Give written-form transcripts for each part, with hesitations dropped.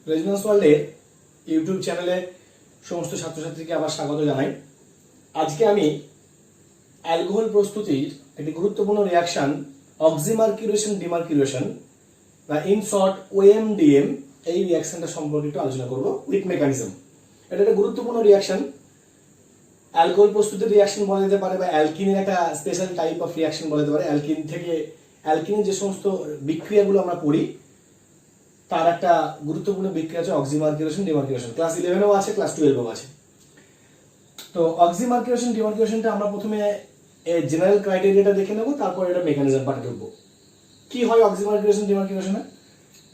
Resonance ওয়ার্ল্ডের YouTube চ্যানেলে সমস্ত ছাত্রছাত্রীকে আবার স্বাগত জানাই। আজকে আমি অ্যালকোহল প্রস্তুতির একটি গুরুত্বপূর্ণ রিয়াকশন অক্সিমার্কিউরেশন ডিমার্কিউরেশন বা ইন শর্ট ওএমডিএম এই রিয়াকশনটা সম্পর্কে একটু আলোচনা করব উইথ মেকানিজম। এটা একটা গুরুত্বপূর্ণ রিয়াকশন। অ্যালকোহল প্রস্তুতির রিয়াকশন বলা যেতে পারে বা অ্যালকিনের একটা স্পেশাল টাইপ অফ রিয়াকশন বলা যেতে পারে। অ্যালকিনের যে সমস্ত বিক্রিয়াগুলো আমরা করি তার একটা গুরুত্বপূর্ণ বিক্রিয়া আছে অক্সিমার্কিউরেশন ডিমার্কিউরেশন। ক্লাস 11এও আছে, ক্লাস 12এও আছে। তো অক্সিমার্কিউরেশন ডিমার্কিউরেশনটা আমরা প্রথমে জেনারেল ক্রাইটেরিয়াটা দেখে নেব, তারপর এটা মেকানিজম পার্টে ঢুকবো। কি হয় অক্সিমার্কিউরেশন ডিমার্কিউরেশনে?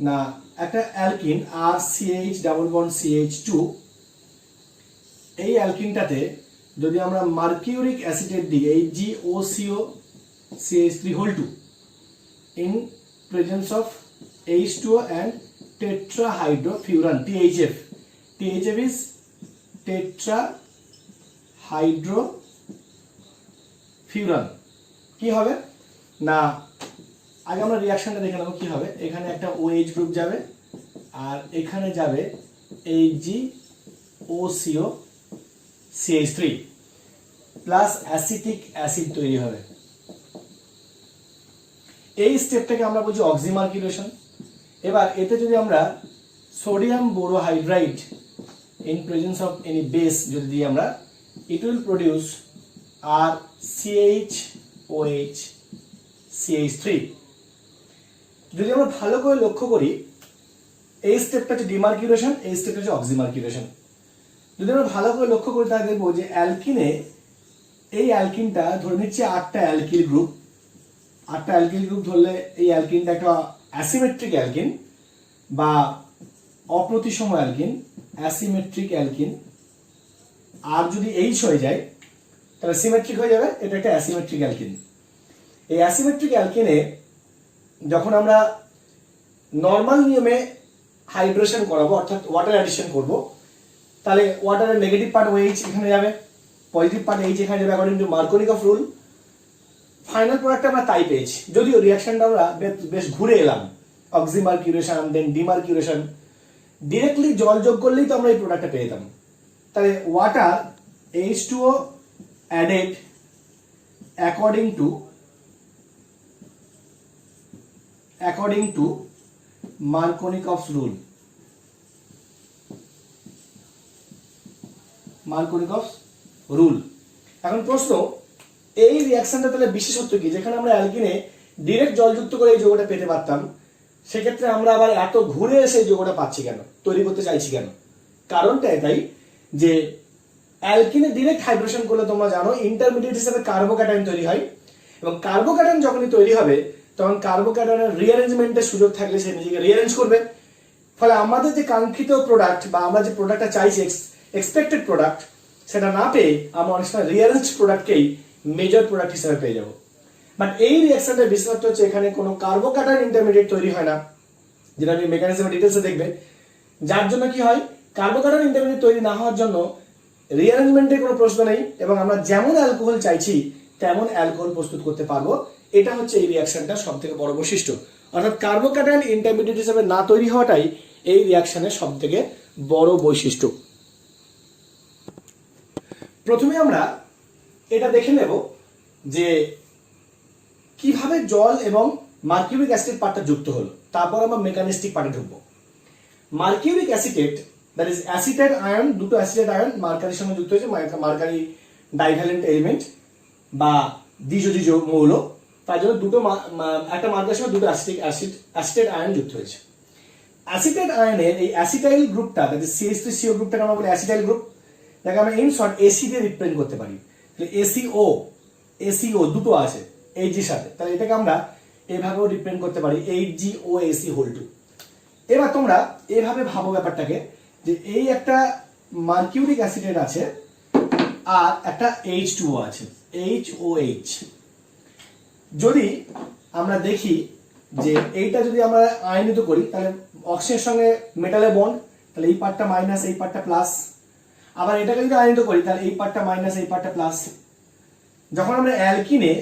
না, একটা alkyne RCH double bond CH2, এই অ্যালকিনটাতে যদি আমরা মার্কিউরিক অ্যাসিটেট দিই HgOCO CH3 in presence of H2O and tetrahydrofuran THF. THF is tetrahydrofuran. কি হবে না, আগে আমরা রিঅ্যাকশনটা দেখে নেব কি হবে। এখানে একটা OH গ্রুপ যাবে আর এখানে যাবে HgOCO CH3 plus acetic acid তৈরি হবে। এই স্টেপটাকে আমরা বলছি অক্সিমার্কিউরেশন। এবার এতে যদি আমরা sodium borohydride in presence of any base যদি দিই আমরা, it will produce R CHOH CH3। যদি আমরা ভালো করে লক্ষ্য করি, এই স্টেপটা হচ্ছে ডিমার্কিউরেশন, এই স্টেপটা হচ্ছে অক্সিমার্কিউরেশন। যদি আমরা ভালো করে লক্ষ্য করি তাহলে দেখবো যে অ্যালকিনে, এই অ্যালকিনটা ধরে নিচ্ছে 8টা অ্যালকিল গ্রুপ। 8টা অ্যালকিল গ্রুপ ধরলে এই অ্যালকিনটা একটা অ্যাসিমেট্রিক অ্যালকিন বা অপ্রতিসম অ্যালকিন, অ্যাসিমেট্রিক অ্যালকিন। আর যদি H হয়ে যায় তাহলে সিমেট্রিক হয়ে যাবে, এটা একটা অ্যাসিমেট্রিক অ্যালকিন। এই অ্যাসিমেট্রিক অ্যালকিনে যখন আমরা নর্মাল নিয়মে হাইড্রেশন করাবো অর্থাৎ ওয়াটার অ্যাডিশন করব, তাহলে ওয়াটারের নেগেটিভ পার্ট OH এখানে যাবে, পজিটিভ পার্ট H এখানে যাবে according to Markovnikov rule. Final product আমরা তাই পেয়েছি, যদিও রিঅ্যাকশনটা আমরা বেশ ঘুরে এলাম, অক্সিমার্কিউরেশন দেন ডিমার্কিউরেশন। ডিরেক্টলি জল যোগ করলেই তো আমরা এই প্রোডাক্টটা পেয়ে যেতাম। তাহলে water H2O added according to Markovnikov's rule. Markovnikov's rule. এখন প্রশ্ন, এই রিঅ্যাকশনটা তাহলে বিশেষত্ব কি? যেখানে আমরা অ্যালকিনে ডিরেক্ট জলযুক্ত করে এই যৌগটা পেতে পারতাম, সেক্ষেত্রে আমরা আবার এত ঘুরে এসে এই যৌগটা পাচ্ছি কেন, তৈরি করতে চাইছি কেন? কারণটা এটাই যে অ্যালকিনে ডিরেক্ট হাইড্রেশন করলে তোমরা জানো ইন্টারমিডিয়েট হিসেবে কার্বোক্যাটায়ন তৈরি হয়, এবং কার্বোক্যাটায়ন যখনই তৈরি হবে তখন কার্বোক্যাটায়নের রিঅ্যারেঞ্জমেন্টের সুযোগ থাকলে সে নিজেকে রিঅ্যারেঞ্জ করবে। ফলে আমাদের যে কাঙ্ক্ষিত প্রোডাক্ট বা আমরা যে প্রোডাক্টটা চাইছি এক্সপেক্টেড প্রোডাক্ট, সেটা না পেয়ে আমরা অনেক সময় রিঅ্যারেঞ্জ প্রোডাক্টকেই মেজর প্রোডাক্ট হিসেবে পেয়ে যাবো। বাট এই রিঅ্যাকশনটার বিশেষত্ব হচ্ছে এখানে কোনো কার্বোক্যাটায়ন ইন্টারমিডিয়েট তৈরি হয় না, যেটা আমি মেকানিজমের ডিটেলসে দেখবে। যার জন্য কি হয়, কার্বোক্যাটায়ন ইন্টারমিডিয়েট তৈরি না হওয়ার জন্য রিঅ্যারেঞ্জমেন্টের কোনো প্রশ্ন নেই এবং আমরা যেমন অ্যালকোহল চাইছি তেমন অ্যালকোহল প্রস্তুত করতে পারবো। এটা হচ্ছে এই রিঅ্যাকশনটার সবথেকে বড় বৈশিষ্ট্য। অর্থাৎ কার্বোক্যাটায়ন ইন্টারমিডিয়েট হিসেবে না তৈরি হওয়াটাই এই রিঅ্যাকশনের সবথেকে বড় বৈশিষ্ট্য। প্রথমে আমরা এটা দেখে নেব যে কিভাবে জল এবং মার্কিউরিক অ্যাসিড পার্টটা যুক্ত হলো, তারপর আমরা মেকানিস্টিক পার্টে ঢুকবো। Mercuric acetate, that is acetate ion, দুটো অ্যাসিটেট আয়ন মার্কারির সঙ্গে যুক্ত হয়েছে, মার্কারি ডাইভ্যালেন্ট এলিমেন্ট বা দ্বিজ মৌল, তার জন্য দুটো একটা মার্কারের সঙ্গে দুটো অ্যাসিটেট আয়ন যুক্ত হয়েছে। অ্যাসিটেট আয়নের এই অ্যাসিটাইল গ্রুপটা, দ্যাট ইজ CH3CO গ্রুপটাকে আমরা বলি অ্যাসিটাইল গ্রুপ, যাকে আমরা ইন শর্ট AC দিয়ে রিপ্রেজেন্ট করতে পারি। ACO দুটো আছে Hg সাথে, তাহলে এটাকে আমরা এভাবেও রিপ্রেজেন্ট করতে পারি HgOAC2। এবার তোমরা এভাবে ভাবো ব্যাপারটাকে যে এই একটা মার্কিউরিক অ্যাসিটেট আছে আর একটা H2O আছে, HOH। যদি আমরা দেখি যে এইটা যদি আমরা আয়নিত করি তাহলে অক্সিজেনের সঙ্গে মেটালের বন্ড, তাহলে এই পার্টটা মাইনাস এই পার্টটা প্লাস। আবার এটাকে যদি আয়নিত করি তাহলে এই পার্টটা মাইনাস এই পার্টটা প্লাস। যখন আমরা অ্যালকিনে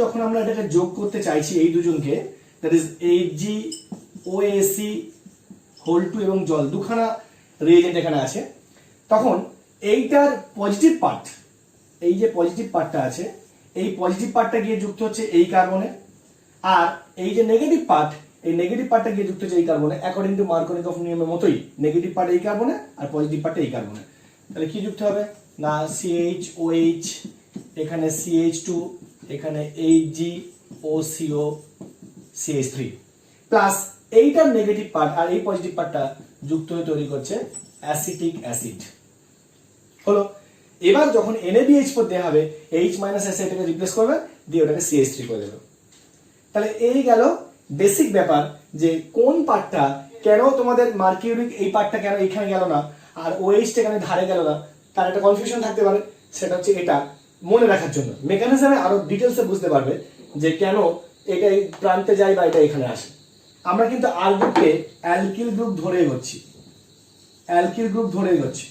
যখন আমরা এটাকে যোগ করতে চাইছি এই দুজনকে, দ্যাট ইজ HgOAC হোল 2 এবং জল দুখানা রিয়েজেন্ট এখানে আছে, তখন এইটার পজিটিভ পার্ট, এই যে পজিটিভ পার্টটা আছে, এই পজিটিভ পার্টটা গিয়ে যুক্ত হচ্ছে এই কার্বনে, আর এই যে নেগেটিভ পার্ট, এই নেগেটিভ পার্টটা গিয়ে যুক্ত হচ্ছে এই কার্বনে। অ্যাকর্ডিং টু মার্কোনিকভ নিয়মের মতোই নেগেটিভ পার্ট এই কার্বনে আর পজিটিভ পার্টটা এই কার্বনে। তাহলে কি যুক্ত হবে না CHOH, এখানে CH2, এখানে HgOCO CH3 প্লাস এইটার নেগেটিভ পার্ট আর এই পজিটিভ পার্টটা যুক্ত হয়ে তৈরি করছে অ্যাসিটিক অ্যাসিড। হলো। এবার যখন NaBH4 দেওয়া হবে, H - এটাকে রিপ্লেস করবে, দিয়ে ওটাকে CH3 করে দেবে। তাহলে এই গেল বেসিক ব্যাপার যে কোন পার্টটা কেন তোমাদের মার্কিউরিক এই পার্টটা কেন এখানে গেল না আর OH এখানে ধারে গেল না, তার একটা কনফিউশন থাকতে পারে। সেটা হচ্ছে এটা মনে রাখার জন্য, মেকানিজমে আরো ডিটেলসে বুঝতে পারবে যে কেন এটা এই প্রান্তে যায় বা এটা এখানে আসে। আমরা কিন্তু আর গ্রুপকে অ্যালকিল গ্রুপ ধরে এগোচ্ছি, অ্যালকিল গ্রুপ ধরে এগোচ্ছি,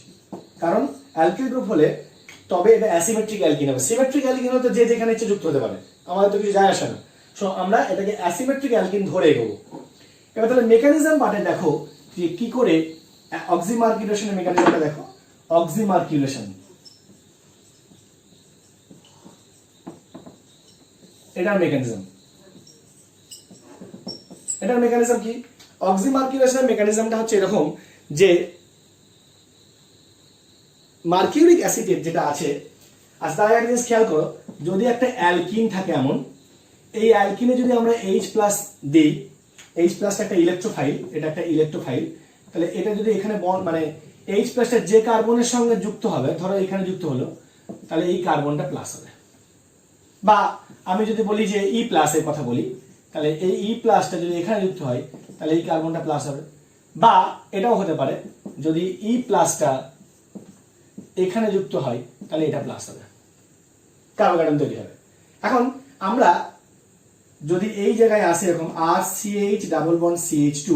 কারণ অ্যালকিল গ্রুপ হলে তবে এটা অ্যাসিমেট্রিক অ্যালকিন হবে। সিমেট্রিক অ্যালকিন হলে তো যে যেখানে ইচ্ছে যুক্ত হতে পারে, আমাদের তো কিছু যায় আসে না। সো আমরা এটাকে অ্যাসিমেট্রিক অ্যালকিন ধরে এগোবো। এবার তাহলে মেকানিজম পার্টে দেখো যে কি করে অক্সিমার্কিউলেশনের মেকানিজমটা দেখো। অক্সিমার্কিউলেশন, এটার মেকানিজম, এটার মেকানিজম কি? অক্সিমার্কিউলেশনের মেকানিজমটা হচ্ছে এরকম যে মার্কিউরিক অ্যাসিডের যেটা আছে, আজ তার একটা জিনিস খেয়াল করো, যদি একটা অ্যালকিন থাকে এমন, এই অ্যালকিনে যদি আমরা H+ দিই, H+ একটা ইলেকট্রোফাইল, এটা একটা ইলেকট্রোফাইল, তাহলে এটা যদি এখানে বন্ড মানে H+টা যে কার্বনের সঙ্গে যুক্ত হবে, ধরো এখানে যুক্ত হলো, তাহলে এই কার্বনটা প্লাস হবে। বা আমি যদি বলি যে E+ এর কথা বলি, তাহলে এই E+টা যদি এখানে যুক্ত হয়, তাহলে এই কার্বনটা প্লাস হবে। বা এটাও হতে পারে যদি E+টা এখানে যুক্ত হয়, তাহলে এটা প্লাস হবে, কার্বোকার্বন তৈরি হবে। এখন আমরা যদি এই জায়গায় আসে এরকম RCH ডাবল বন্ড CH2,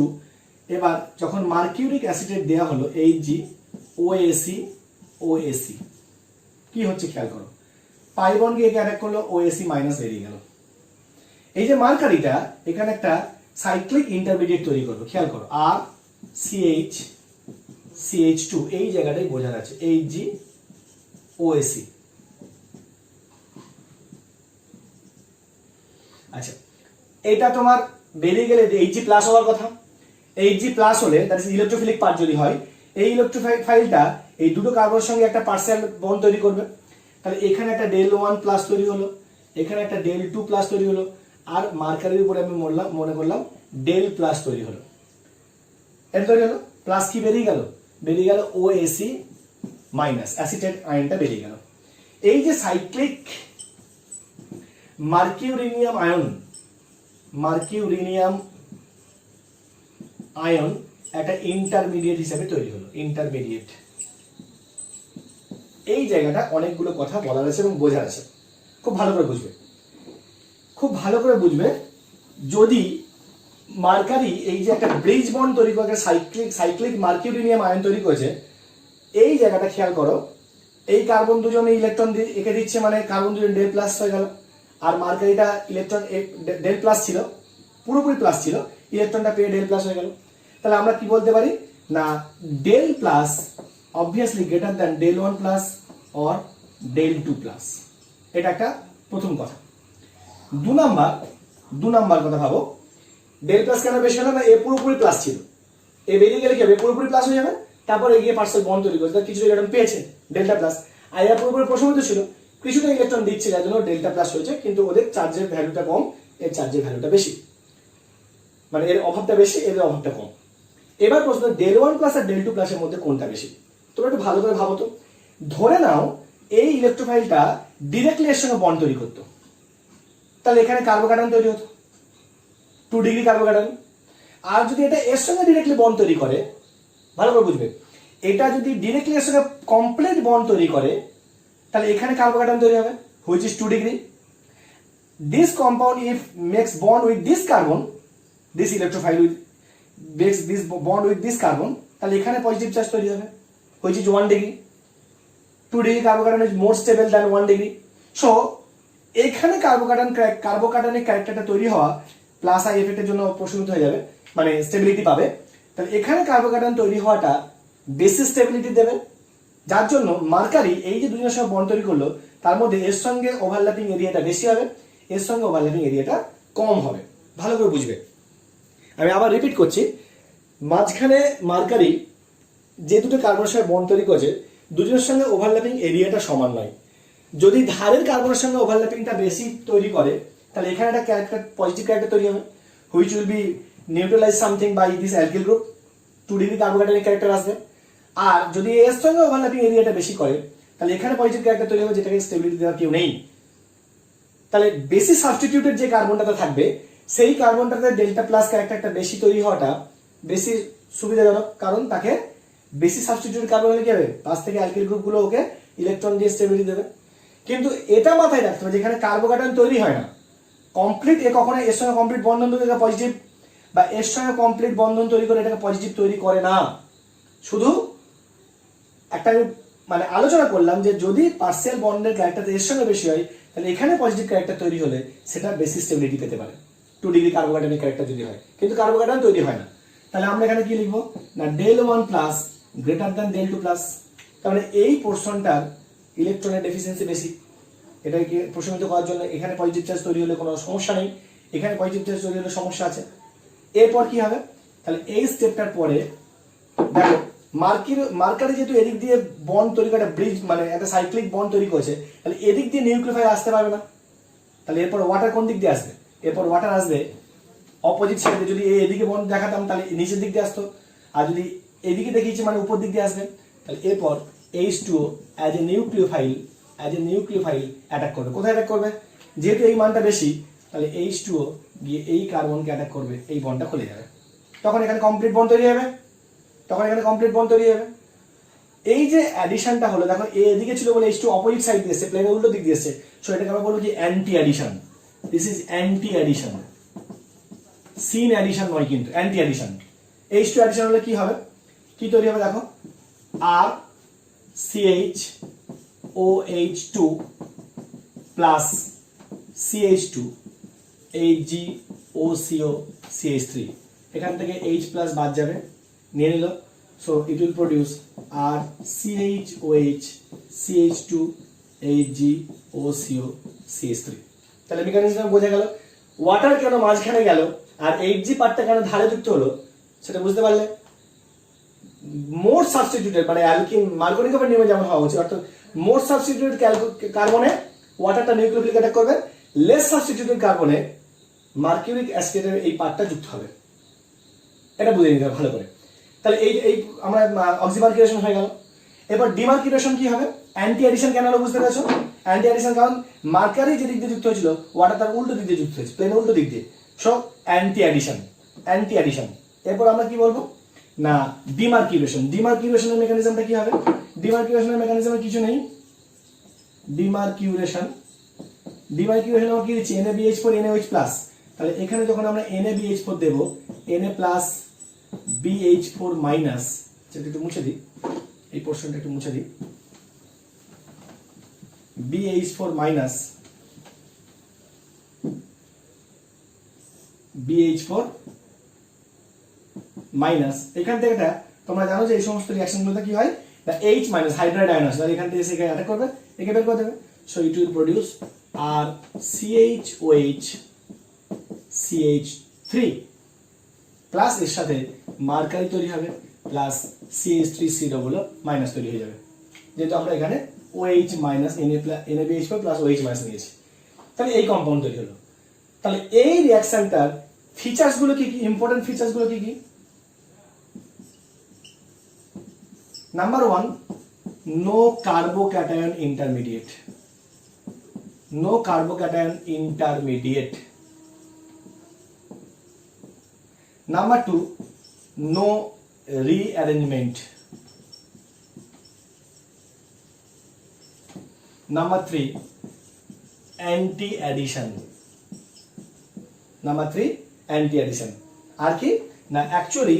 এবার যখন মার্কিউরিক অ্যাসিডেট দেওয়া হলো HgOAc কি হচ্ছে খেয়াল করো, পাই বন্ড গিয়ে অ্যাটাক করলো, OAc মাইনাস বেরিয়ে গেল। এই যে মার্কারিটা এখানে একটা সাইক্লিক ইন্টারমিডিয়েট তৈরি করবে, খেয়াল করো RCH CH2 এই জায়গাটাই বোঝার আছে, HgOAc। আচ্ছা, এটা তোমার বেরিয়ে গেলে Hg+ হওয়ার কথা। Hg+ হলে দ্যাট ইজ ইলেকট্রোফিলিক পার্ট যদি হয়, এই ইলেকট্রোফাইলটা এই দুটো কার্বনের সঙ্গে একটা পার্সিয়াল বন্ড তৈরি করবে। তাহলে এখানে একটা del1+ তৈরি হলো, এখানে একটা del2+ তৈরি হলো, আর মার্কারির উপরে আমি মনে করলাম del+ তৈরি হলো। এটা তৈরি হলো, প্লাস কি বেরিয়ে গেল? বেরিয়ে গেল OAc মাইনাস, অ্যাসিটেট আয়নটা বেরিয়ে গেল। এই যে সাইক্লিক মার্কিউরিনিয়াম আয়ন একটা ইন্টারমিডিয়েট হিসেবে তৈরি হলো, ইন্টারমিডিয়েট। এই জায়গাটা অনেকগুলো কথা বলার আছে এবং বোঝার আছে, খুব ভালো করে বুঝবে, খুব ভালো করে বুঝবে। যদি মার্কারি এই যে একটা ব্রিজ বন্ড তৈরি করে সাইক্লিক মার্কিউরিনিয়াম আয়ন তৈরি করেছে, এই জায়গাটা খেয়াল করো, এই কার্বন দুজনে ইলেকট্রন একে দিচ্ছে, মানে কার্বন দুজন del+ হয়ে গেল, আর মার্কারিটা ইলেকট্রন del+ ছিল, পুরোপুরি প্লাস ছিল, ইলেকট্রনটা পেয়ে del+ হয়ে গেল। তাহলে আমরা কি বলতে পারি না del+ obviously greater than del1+ or del2+, এটা একটা প্রথম কথা। দু নাম্বার কথা ভাবো, del+ কেন বেশি হলো না? এ পুরোপুরি প্লাস ছিল, এ বেরিয়ে গেলে কি হবে? পুরোপুরি প্লাস হয়ে যাবে, তারপর এগিয়ে পার্সেল বন্ড তৈরি করছে, কিছু ইলেকট্রন পেয়েছে del+, আর এরা পুরোপুরি প্রশমিত ছিল, কিছুটা ইলেকট্রন দিচ্ছে, যার জন্য del+ হয়েছে, কিন্তু ওদের চার্জের ভ্যালুটা কম, এর চার্জের ভ্যালুটা বেশি, মানে এর অভাবটা বেশি, এর অভাবটা কম। এবার প্রশ্ন, del1+ আর del2+ এর মধ্যে কোনটা বেশি? তোমরা একটু ভালো করে ভাবো তো। ধরে নাও এই ইলেকট্রোফাইলটা ডিরেক্টলি এর সঙ্গে বন্ড তৈরি করতো, তাহলে এখানে কার্বোকার্বন তৈরি হতো, 2 ডিগ্রি কার্বোকার্বন। আর যদি এটা এর সঙ্গে ডিরেক্টলি বন্ড তৈরি করে, ভালো করে বুঝবে, এটা যদি ডিরেক্টলি এর সঙ্গে কমপ্লিট বন্ড তৈরি করে, তাহলে এখানে কার্বোকার্বন তৈরি হবে, which is 2 degree. This compound if makes bond with this carbon, this electrophile makes this bond with this carbon, তাহলে এখানে পজিটিভ চার্জ তৈরি হবে, which is 1 degree. 2 degree carbocation is more stable than 1 degree. So এখানে কার্বোকার্বনের ক্যারেক্টারটা তৈরি হওয়া plus I এফেক্টের জন্য প্রশমিত হয়ে যাবে, মানে স্টেবিলিটি পাবে, তাহলে এখানে কার্বোক্যাটায়ন তৈরি হওয়াটা বেশি স্টেবিলিটি দেবে, যার জন্য মার্কারি এই যে দুজনের সঙ্গে বন্ড তৈরি করলো তার মধ্যে এর সঙ্গে ওভারল্যাপিং এরিয়াটা বেশি হবে, এর সঙ্গে ওভারল্যাপিং এরিয়াটা কম হবে। ভালো করে বুঝবে, আমি আবার রিপিট করছি, মাঝখানে মার্কারি যে দুটো কার্বনের সঙ্গে বন্ড তৈরি করেছে দুজনের সঙ্গে ওভারল্যাপিং এরিয়াটা সমান নয়। যদি ধারের কার্বনের সঙ্গে ওভারল্যাপিংটা বেশি তৈরি করে তাহলে এখানে একটা ক্যারেক্টার, পজিটিভ ক্যারেক্টার তৈরি হবে, which will be neutralize something by this alkyl group, 2 degree carbocationic character আসবে। আর যদি এর সঙ্গে ওভারল্যাপিং এরিয়াটা বেশি করে তাহলে এখানে পজিটিভ ক্যারেক্টার তৈরি হবে, যেটাকে স্টেবিলিটি দেওয়ার কেউ নেই। তাহলে বেশি সাবস্টিটিউটেড যে কার্বনটাতে থাকবে সেই কার্বনটাতে ডেল্টা প্লাস ক্যারেক্টারটা বেশি তৈরি হওয়াটা বেশি সুবিধাজনক, কারণ তাকে বেশি সাবস্টিটিউটেড কার্বন হলে কি হবে, পাশ থেকে অ্যালকিল গ্রুপগুলো ওকে ইলেকট্রন দিয়ে স্টেবিলিটি দেবে। কিন্তু এটা মাথায় রাখতে হবে যেখানে কার্বোক্যাটায়ন তৈরি হয় না, কমপ্লিট এ কখনো এর সঙ্গে কমপ্লিট বন্ধন তৈরি করে পজিটিভ, বা এর সঙ্গে কমপ্লিট বন্ধন তৈরি করে এটাকে পজিটিভ তৈরি করে না। শুধু একটা মানে আলোচনা করলাম যে যদি পার্সিয়াল বন্ডের ক্যারেক্টার এর সঙ্গে বেশি হয় তাহলে এখানে পজিটিভ ক্যারেক্টার তৈরি হলে সেটা বেশি স্টেবিলিটি পেতে পারে, 2 ডিগ্রি কার্বোক্যাটায়নিক ক্যারেক্টার যদি হয়, কিন্তু কার্বোক্যাটায়ন তৈরি হয় না। তাহলে আমরা এখানে কি লিখবো না, del 1 plus greater than del 2 plus. তার মানে এই পোর্শনটার ইলেকট্রনের ডেফিসিয়েন্সি বেশি, এটাকে প্রশমিত করার জন্য এখানে পজিটিভ চার্জ তৈরি হলে কোনো সমস্যা নেই, এখানে পজিটিভ চার্জ তৈরি হলে সমস্যা আছে। এরপর কি হবে, তাহলে এই স্টেপটার পরে দেখো মার্কারি যেহেতু এদিক দিয়ে বন্ড তৈরি করে ব্রিজ মানে একটা সাইক্লিক বন্ড তৈরি করেছে, তাহলে এদিক দিয়ে নিউক্লিওফাইল আসতে পারবে না। তাহলে এরপর ওয়াটার কোন দিক দিয়ে আসবে, এরপর ওয়াটার আসবে অপোজিট সাইডে। যদি এদিকে বন্ড দেখাতাম তাহলে নিচের দিক দিয়ে আসতো, আর যদি এদিকে দেখিয়েছি মানে উপর দিক দিয়ে আসবে। তাহলে এরপর H2O as a nucleophile attack করবে। কোথায় অ্যাটাক করবে, যেহেতু এই মানটা বেশি তাহলে H2O গিয়ে এই কার্বনকে অ্যাটাক করবে, এই বন্ডটা খুলে যাবে, তখন এখানে কমপ্লিট বন্ড তৈরি হবে, এই যে অ্যাডিশনটা হলো, দেখো এদিকে ছিল বলে H2 অপোজিট সাইড দিয়ে এসেছে, প্লেনের উল্টো দিক দিয়ে এসেছে, সো এটাকে আমরা বলবো কি anti addition. This is anti addition, syn addition নয় কিন্তু অ্যান্টি অ্যাডিশন। H2 অ্যাডিশন হলে কি হবে, কি তৈরি হবে দেখো, আর CHOH2 plus CH2 HgOCO CH3, এখান থেকে H প্লাস বাদ যাবে, নিয়ে নিল, so it will produce R CHOH CH2 HgOCO CH3। তাহলে মেকানিজম বোঝা গেল, ওয়াটার কেন মাঝখানে গেল আর Hg পার্টটা কেন ধারে যুক্ত হলো সেটা বুঝতে পারলে। মোর সাবস্টিটিউটেড মানে অ্যালকিন মার্কোনিকোভের নিয়মে যেমন হওয়া উচিত, অর্থাৎ মোর সাবস্টিটিউটেড কার্বনে ওয়াটারটা নিউক্লিওফিলিক অ্যাটাক করবে, লেস সাবস্টিটিউটেড কার্বনে মার্কিউরিক অ্যাসিডের এই পার্টটা যুক্ত হবে, এটা বুঝে নিতে হবে ভালো করে। তাহলে এই আমরা অক্সিমার্কিউরেশন হয়ে গেল। এবার ডিমার্কিউরেশন কি হবে, অ্যান্টি অ্যাডিশন কেন হলো বুঝতে পেরেছো, অ্যান্টি অ্যাডিশন কারণ মার্কারি যে দিক দিয়ে যুক্ত হয়েছিল ওয়াটার তার উল্টো দিক দিয়ে যুক্ত হয়েছে, প্লেন উল্টো দিক দিয়ে, সো অ্যান্টি অ্যাডিশন। এরপর আমরা কি বলবো না ডিমার্কিউরেশনের মেকানিজমটা কি হবে, ডিমার্কিউরেশনের মেকানিজমে কিছু নেই, ডিমার্কিউরেশন আমরা কি দিচ্ছি NaBH4 NaOH প্লাস, তাহলে এখানে যখন আমরা NaBH4 দেব Na প্লাস BH4 মাইনাস, সেটা একটু মুছে দিই, এই পোর্শনটা একটু মুছে দিই, BH4 মাইনাস BH4 মাইনাস, এখান থেকে এটা তোমরা জানো যে এই সমস্ত রিঅ্যাকশনগুলোতে কি হয় না H মাইনাস হাইড্রাইড আয়ন আসে, তাহলে এখান থেকে এসে অ্যাটাক করবে, একে বের করে দেবে, so it will produce R CHOH CH3 plus এর সাথে মার্কারি তৈরি হবে প্লাস CH3C ডবল মাইনাস তৈরি হয়ে যাবে, যেহেতু আমরা এখানে OH minus NaBH4 plus OH minus নিয়েছি, তাহলে এই কম্পাউন্ড তৈরি হলো। তাহলে এই রিঅ্যাকশনটার ফিচার্স গুলো কি কি, ইম্পর্টেন্ট ফিচার্স গুলো কি কি, number 1 no carbocation intermediate, Number 2, no rearrangement. Number 3, anti-addition. আর কি না অ্যাকচুয়ালি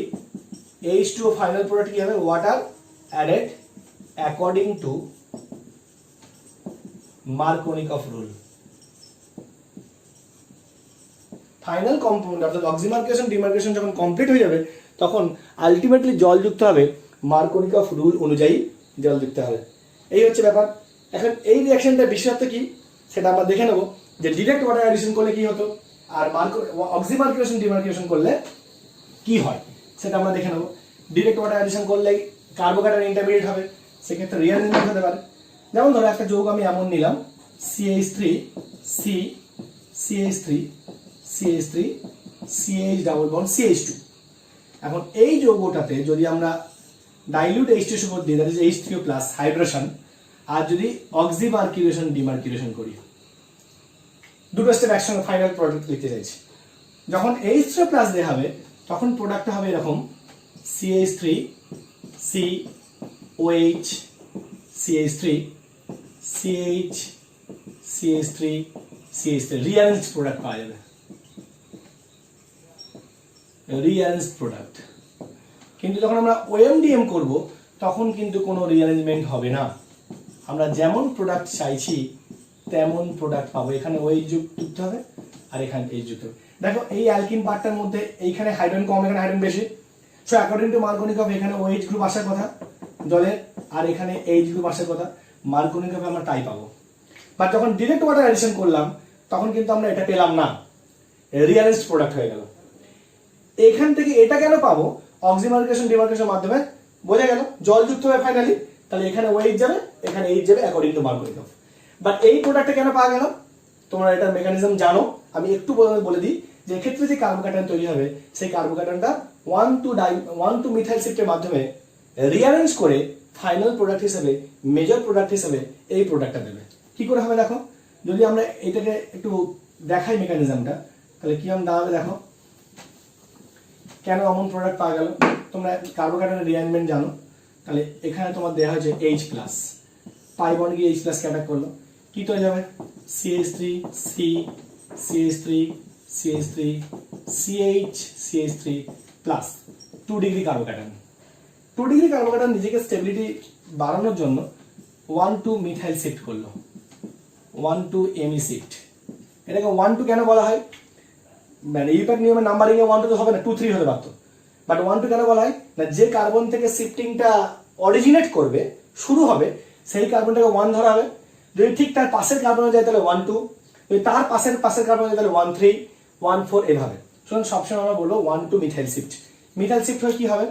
H2O ফাইনাল প্রোডাক্ট কি হবে, water added according to Markovnikov rule. Final compound অর্থাৎ অক্সিমার্কেশন ডিমার্কেশন যখন কমপ্লিট হয়ে যাবে তখন আলটিমেটলি জল যুক্ত হবে মার্কোনিকফ রুল অনুযায়ী জল যুক্ত হবে। এই হচ্ছে ব্যাপার। এখন এই রিয়াকশনটা বিশেষত্ব কি সেটা আমরা দেখে নেব, যে ডিরেক্ট ওয়াটার অ্যাডিশন করলে কি হতো আর অক্সিমার্কুলেশন ডিমার্কুলেশন করলে কি হয় সেটা আমরা দেখে নেব। ডিরেক্ট ওয়াটার অ্যাডিশন করলে কার্বোক্যাটায়ন ইন্টারমিডিয়েট হবে, সেক্ষেত্রে রিঅ্যারেঞ্জমেন্ট হতে পারে। যেমন ধরো একটা যৌগ আমি এমন নিলাম CH3 C CH3 CH3 CH double bond CH2। এখন এই যৌগটাতে যদি আমরা ডাইলিউট H2 উপর দিই, that is H3O plus hydration, আর যদি অক্সিমার্কুলেশন ডিমার্কুলেশন করি, দুটো স্টেপ একসঙ্গে ফাইনাল প্রোডাক্ট লিখতে চাইছি। যখন H3O প্লাস দেওয়া হবে তখন প্রোডাক্টটা হবে এরকম CH3 C OH CH3 CH CH3 CH3 rearrange product পাওয়া যাবে, রিঅ্যারেঞ্জ প্রোডাক্ট। কিন্তু যখন আমরা OMDM করব তখন কিন্তু কোনো রিঅ্যারেঞ্জমেন্ট হবে না, আমরা যেমন প্রোডাক্ট চাইছি তেমন প্রোডাক্ট পাবো। এখানে OH যুক্ত হবে আর এখানে H যুক্ত হবে। দেখো এই অ্যালকিন পার্টটার মধ্যে এইখানে হাইড্রোজেন কম, এখানে হাইড্রোজেন বেশি। সো অ্যাকর্ডিং টু মার্কোনিকফ এখানে OH গ্রুপ আসার কথা জলের, আর এখানে H গ্রুপ আসার কথা। মার্কোনিকফে আমরা তাই পাবো। বাট যখন ডিরেক্ট ওয়াটার অ্যাডিশন করলাম তখন কিন্তু আমরা এটা পেলাম না, রিঅ্যারেঞ্জড প্রোডাক্ট হয়ে গেল। এখান থেকে এটা কেন পাবো? অক্সিমার্কুলেশন ডিমার্কুলেশনের মাধ্যমে বোঝা গেল জল যুক্ত হবে ফাইনালি, তাহলে এখানে OH যাবে এখানে H যাবে অ্যাকর্ডিং টু মার্কোনিকফ। বাট এই প্রোডাক্টটা কেন পাওয়া গেল? তোমরা এটার মেকানিজম জানো, আমি একটু বলে দিই যে এক্ষেত্রে যে কার্বোক্যাটায়ন তৈরি হবে সেই কার্বোক্যাটায়নটা 1,2 মিথাইল শিফটের মাধ্যমে রিঅ্যারেঞ্জ করে ফাইনাল প্রোডাক্ট হিসেবে মেজর প্রোডাক্ট হিসেবে এই প্রোডাক্টটা দেবে। কি করে হবে দেখো, যদি আমরা এটাকে একটু দেখাই মেকানিজমটা, তাহলে কি আমরা দাঁড়াবে দেখো। কেন এমন প্রোডাক্ট পাওয়া গেল? তোমরা কার্বোক্যাটায়নের রিঅ্যারেঞ্জমেন্ট জানো, তাহলে এখানে তোমার দেওয়া হয়েছে H প্লাস, পাই বন্ড গিয়ে H প্লাস কে অ্যাটাক করলো, কি তৈরি যাবে CH3 C CH3 CH3 CH CH3 plus 2 degree carbocation. 2 degree carbocation নিজেকে স্টেবিলিটি বাড়ানোর জন্য 1,2 মিথাইল শিফট করলো, 1,2 ME শিফট। এটাকে 1,2 কেন বলা হয়? মানে ইউপ্যাক নিয়মের নাম্বারিং এ 1,2 তো হবে না, 2,3 হতে পারতো। বাট 1,2 কেন বলা হয় না, যে কার্বন থেকে শিফটিংটা অরিজিনেট করবে শুরু হবে সেই কার্বনটাকে 1 ধরা হবে। যদি ঠিক তার পাশের কার্বনে যায় তাহলে 1,2, যদি তার পাশের কার্বনে যায় তাহলে 1,3 1,4 এভাবে। সুতরাং সবসময় আমরা বলবো 1,2 মিথাইল শিফট। মিথাইল শিফট হয়ে কি হবে?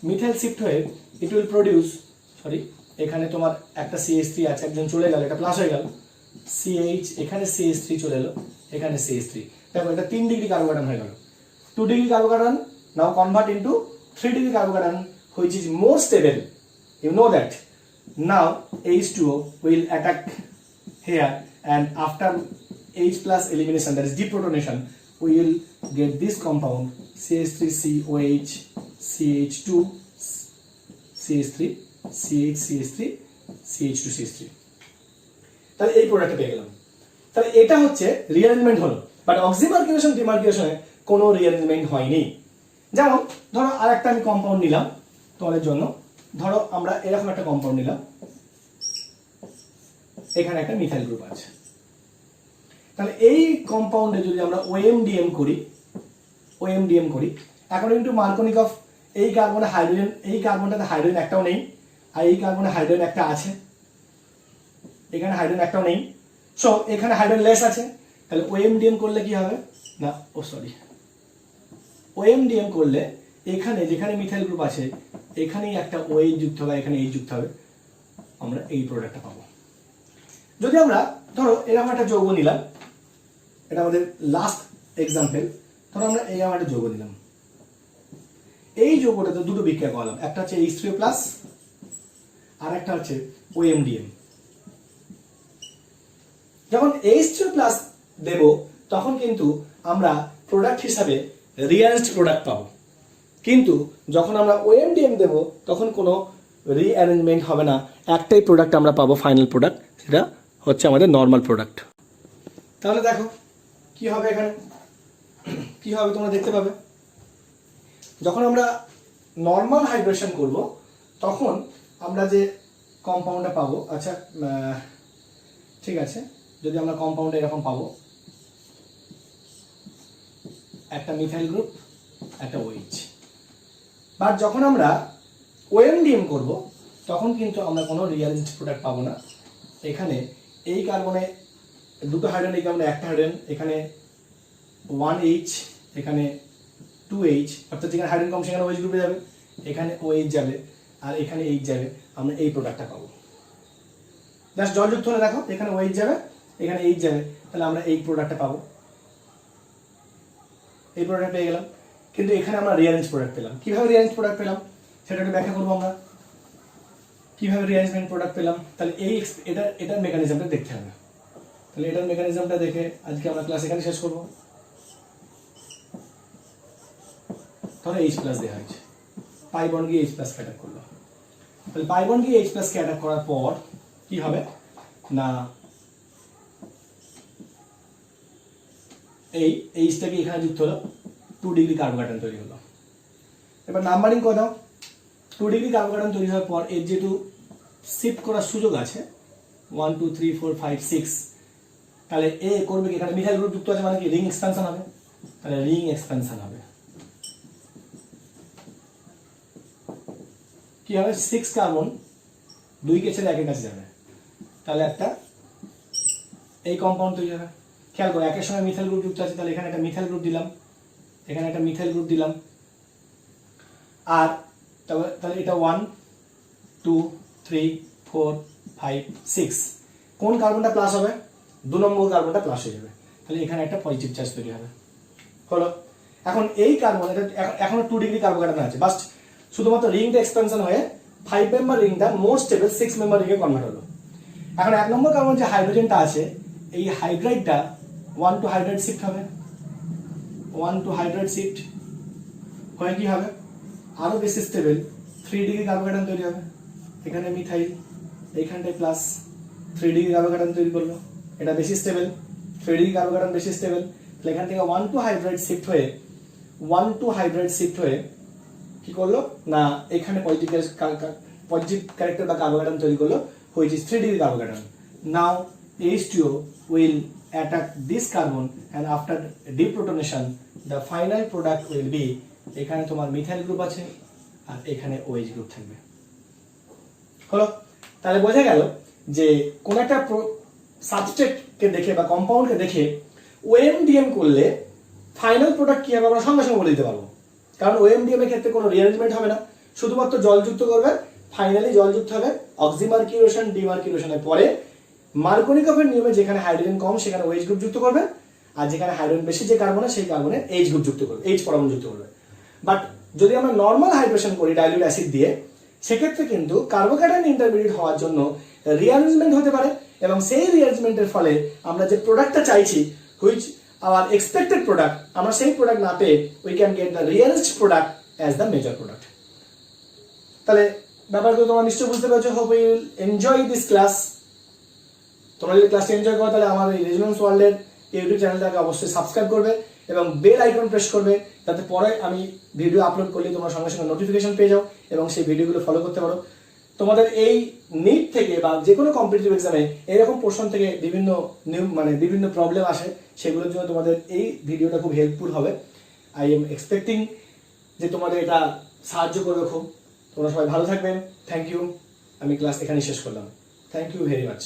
মিথাইল শিফট হয়ে ইট উইল প্রডিউস, সরি এখানে তোমার একটা CH3 আছে, একজন চলে গেল, এটা প্লাস হয়ে গেল, CH এখানে CH3 চলে এলো, এখানে CH3। দেখো এটা 3 ডিগ্রি কার্বোক্যাটায়ন হয়ে গেল। 2 degree carbocation now convert into 3 degree carbocation which is more stable. You know that. Now H2O will attack here, and after H plus elimination, that is deprotonation, we will get this compound CH3COH CH2 CH3 CH CH3 CH2 CH3। তাহলে এই প্রোডাক্টটা পেয়ে গেলাম। তাহলে এটা হচ্ছে rearrangement হলো, but অক্সিমার্কুলেশন ডিমার্কুলেশনে কোনো রিঅ্যারেঞ্জমেন্ট হয়নি। যেমন ধরো আরেকটা আমি কম্পাউন্ড নিলাম তোমাদের জন্য, ধরো আমরা এরকম একটা কম্পাউন্ড নিলাম, এখানে একটা মিথাইল গ্রুপ আছে। তাহলে এই কম্পাউন্ডে যদি আমরা OMDM করি অ্যাকর্ডিং টু মার্কোনিকফ, এই কার্বনে হাইড্রোজেন, এই কার্বনটাতে হাইড্রোজেন একটাও নেই, আর এই কার্বনে হাইড্রোজেন একটা আছে, এখানে হাইড্রোজেন একটাও নেই, সো এখানে হাইড্রোজেন লেস আছে। তাহলে OMDM করলে কি হবে না, OMDM করলে এখানে যেখানে মিথাইল গ্রুপ আছে এখানেই একটা OH যুক্ত হবে, এখানে H যুক্ত হবে, আমরা এই প্রোডাক্টটা পাবো। যদি আমরা ধরো এরকম একটা যৌগ নিলাম, এটা আমাদের লাস্ট এক্সাম্পল, ধরো আমরা এরকম একটা যৌগ নিলাম, এই যৌগটাতে দুটো বিক্রিয়া করালাম, একটা হচ্ছে H3O প্লাস আর একটা হচ্ছে OMDM। যখন H3O প্লাস দেব তখন কিন্তু আমরা প্রোডাক্ট হিসাবে রিঅ্যারেঞ্জড প্রোডাক্ট পাবো, কিন্তু যখন আমরা OMDM দেব তখন কোনো রিঅ্যারেঞ্জমেন্ট হবে না, একটাই প্রোডাক্ট আমরা পাবো ফাইনাল প্রোডাক্ট, সেটা হচ্ছে আমাদের নর্মাল প্রোডাক্ট। তাহলে দেখো কি হবে, এখানে কি হবে তোমরা দেখতে পাবে। যখন আমরা নর্মাল হাইড্রেশন করব তখন আমরা যে কম্পাউন্ডটা পাবো, আচ্ছা ঠিক আছে, যদি আমরা কম্পাউন্ডে এরকম পাবো, একটা মিথাইল গ্রুপ, একটা OH, বাট যখন আমরা ওএমডিএম করব তখন কিন্তু আমরা কোনো রিয়ারেঞ্জ প্রোডাক্ট পাবো না। এখানে এই কার্বনে দুটো হাইড্রোজেন, এই কার্বনে একটা হাইড্রোজেন, এখানে 1H, এখানে 2H, অর্থাৎ যেখানে হাইড্রোজেন কম সেখানে OH গ্রুপে যাবে, এখানে OH যাবে আর এখানে H যাবে, আমরা এই প্রোডাক্টটা পাবো। জাস্ট জলযুক্ত হলে দেখো এখানে OH যাবে, এখানে H যাবে, তাহলে আমরা এই প্রোডাক্টটা পাবো, এই প্রোডাক্ট পেয়ে গেলাম। কিন্তু এখানে আমরা রিয়ারেঞ্জ প্রোডাক্ট পেলাম। কিভাবে রিয়ারেঞ্জ প্রোডাক্ট পেলাম সেটা একটু ব্যাখ্যা করবো আমরা, কিভাবে রিয়ারেঞ্জমেন্ট প্রোডাক্ট পেলাম। তাহলে এটার মেকানিজমটা দেখতে হবে। তাহলে এটার মেকানিজমটা দেখে আজকে আমরা ক্লাস এখানে শেষ করবো। ধরো H প্লাস দেওয়া হয়েছে, পাই বন্ড গিয়ে H প্লাস কে অ্যাটাক করলো। তাহলে পাই বন্ড গিয়ে H প্লাস কে অ্যাটাক করার পর কি হবে না, এই Hটাকে এখানে যুক্ত হলো, 2 ডিগ্রি কার্বোকার্বন তৈরি হলো। এবার নাম্বারিং করে দাও। 2 ডিগ্রি কার্বোকার্বন তৈরি হওয়ার পর এর যেহেতু শিফট করার সুযোগ আছে 1 2 3 4 5 6, তাহলে এ করবে কি, এখানে মিথাইল গ্রুপ যুক্ত আছে মানে কি রিং এক্সপ্যানশন হবে, তাহলে রিং এক্সপ্যানশন হবে। কি হবে, 6 কার্বন 2 কে ছেড়ে 1 কাছে যাবে, তাহলে একটা এই কম্পাউন্ড তৈরি হবে। খেয়াল করো একের সঙ্গে মিথাইল গ্রুপ যুক্ত আছে, তাহলে এখানে একটা মিথাইল গ্রুপ দিলাম, এখানে একটা মিথাইল গ্রুপ দিলাম, আর তাহলে এটা 1 2 3 4 5 6, কোন কার্বনটা প্লাস হবে, 2 নম্বর কার্বনটা প্লাস হয়ে যাবে, তাহলে এখানে একটা পজিটিভ চার্জ তৈরি হবে। হলো, এখন এই কার্বন এটা এখনো 2 ডিগ্রি কার্বোকার্বন আছে, বাস শুধুমাত্র রিংটা এক্সপেনশন হয়ে 5 মেম্বার রিংটা মোর স্টেবল 6 মেম্বার রিংয়ে কনভার্ট হলো। এখন 1 নম্বর কার্বন যে হাইড্রোজেনটা আছে, এই হাইড্রাইডটা 1 টু হাইড্রাইড শিফট হবে, 1 টু হাইড্রাইড শিফট হয়ে কি হবে, আরো বেশি স্টেবল 3 ডিগ্রি কার্বোকার্বন তৈরি হবে। এখানে মিথাইল, এইখানটায় প্লাস, 3 ডিগ্রি কার্বোকার্বন তৈরি করলো, এটা বেশি স্টেবল, 3 ডিগ্রি কার্বোকার্বন বেশি স্টেবল। তাহলে এখান থেকে 1 টু হাইড্রাইড শিফট হয়ে 1 টু হাইড্রাইড শিফট হয়ে কি করলো না, এখানে পজিটিভ ক্যারেক্টার বা কার্বোকার্বন তৈরি করলো, which is 3 degree carbon. Now H2O will attack this carbon and after deprotonation the final product will be, এখানে তোমার মিথাইল গ্রুপ আছে আর এখানে OH গ্রুপ থাকবে। হলো, তাহলে বোঝা গেল যে কোন একটা সাবস্ট্রেটকে দেখে বা কম্পাউন্ডকে দেখে ওএমডিএম করলে ফাইনাল প্রোডাক্ট কি হবে আমরা সঙ্গে সঙ্গে বলে দিতে পারবো, কারণ ওএমডিএম এর ক্ষেত্রে কোনো রিঅ্যারেঞ্জমেন্ট হবে না, শুধুমাত্র জলযুক্ত করবে, ফাইনালি জলযুক্ত হবে। অক্সিমার্কিউরেশন ডিমার্কিউরেশনের পরে মার্কোনিকফের নিয়মে যেখানে হাইড্রোজেন কম সেখানে OH গ্রুপ যুক্ত করবে, আর যেখানে হাইড্রোজেন বেশি যে কার্বনে সেই কার্বনে H গ্রুপ যুক্ত করবে, H পরমাণু যুক্ত করবে। বাট যদি আমরা নর্মাল হাইড্রেশন করি ডাইলিউট অ্যাসিড দিয়ে, সেক্ষেত্রে কিন্তু কার্বোক্যাটায়ন ইন্টারমিডিয়েট হওয়ার জন্য রিঅ্যারেঞ্জমেন্ট হতে পারে, এবং সেই রিঅ্যারেঞ্জমেন্টের ফলে আমরা যে প্রোডাক্টটা চাইছি, হুইচ আওয়ার এক্সপেক্টেড প্রোডাক্ট, আমরা সেই প্রোডাক্ট না পেয়ে we can get the rearranged product as the major product. তাহলে ব্যাপারগুলো তোমরা নিশ্চয়ই বুঝতে পেরেছো। Hope you will enjoy this class. তোমরা যদি ক্লাসটি এনজয় করো তাহলে আমার এই রেজোনেন্স ওয়ার্ল্ডের ইউটিউব চ্যানেলটাকে অবশ্যই সাবস্ক্রাইব করবে এবং বেল আইকন প্রেস করবে, যাতে পরে আমি ভিডিও আপলোড করলে তোমরা সঙ্গে সঙ্গে নোটিফিকেশন পেয়ে যাও এবং সেই ভিডিওগুলো ফলো করতে পারো। তোমাদের এই নিট থেকে বা যে কোনো কম্পিটিটিভ এক্সামে এরকম পোর্শন থেকে বিভিন্ন প্রবলেম আসে, সেগুলোর জন্য তোমাদের এই ভিডিওটা খুব হেল্পফুল হবে। আই এম এক্সপেক্টিং যে তোমাদের এটা সাহায্য করবে খুব। তোমরা সবাই ভালো থাকবেন। Thank you. আমি ক্লাস এখানেই শেষ করলাম। Thank you very much.